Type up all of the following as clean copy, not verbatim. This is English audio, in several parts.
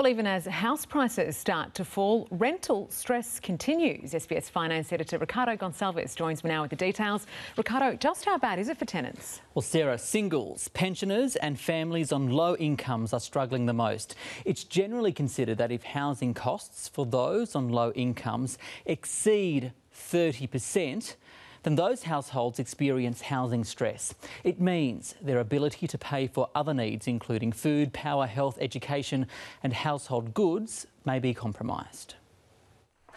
Well, even as house prices start to fall, rental stress continues. SBS Finance Editor Ricardo Gonçalves joins me now with the details. Ricardo, just how bad is it for tenants? Well, Sarah, singles, pensioners and families on low incomes are struggling the most. It's generally considered that if housing costs for those on low incomes exceed 30%, then those households experience housing stress. It means their ability to pay for other needs, including food, power, health, education and household goods, may be compromised.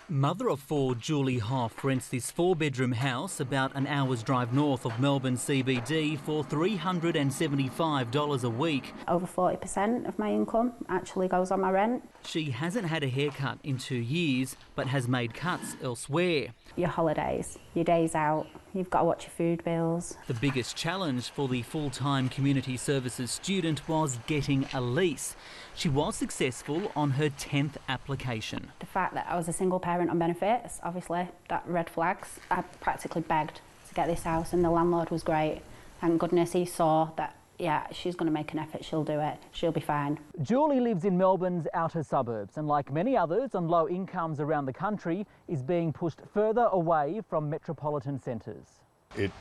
Mother of four Julie Hoff rents this four-bedroom house about an hour's drive north of Melbourne CBD for $375 a week. Over 40% of my income actually goes on my rent. She hasn't had a haircut in 2 years, but has made cuts elsewhere. Your holidays, your days out, you've got to watch your food bills. The biggest challenge for the full-time community services student was getting a lease. She was successful on her 10th application. The fact that I was a single parent on benefits, obviously, that red flags. I practically begged to get this house and the landlord was great. Thank goodness he saw that, yeah, she's going to make an effort, she'll do it, she'll be fine. Julie lives in Melbourne's outer suburbs and, like many others on low incomes around the country, is being pushed further away from metropolitan centres. It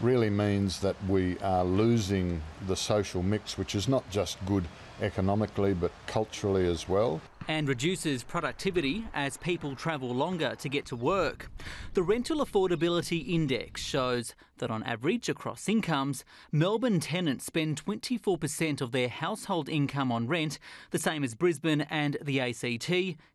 really means that we are losing the social mix, which is not just good economically but culturally as well. And reduces productivity as people travel longer to get to work. The Rental Affordability Index shows that on average across incomes, Melbourne tenants spend 24% of their household income on rent, the same as Brisbane and the ACT,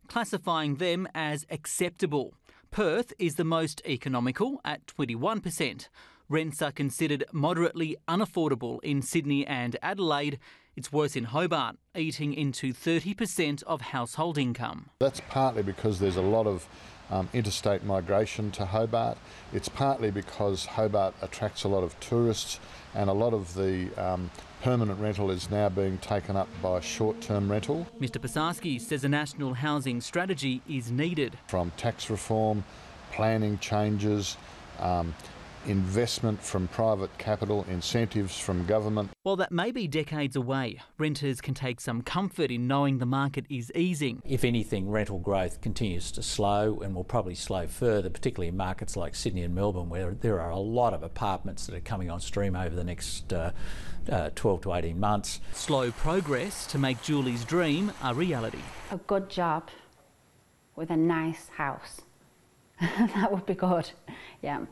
classifying them as acceptable. Perth is the most economical at 21%. Rents are considered moderately unaffordable in Sydney and Adelaide. It's worse in Hobart, eating into 30% of household income. That's partly because there's a lot of interstate migration to Hobart. It's partly because Hobart attracts a lot of tourists and a lot of the permanent rental is now being taken up by short-term rental. Mr Pisarski says a national housing strategy is needed. From tax reform, planning changes, investment from private capital, incentives from government. While that may be decades away, renters can take some comfort in knowing the market is easing. If anything, rental growth continues to slow and will probably slow further, particularly in markets like Sydney and Melbourne, where there are a lot of apartments that are coming on stream over the next 12 to 18 months. Slow progress to make Julie's dream a reality. A good job with a nice house. That would be good, yeah.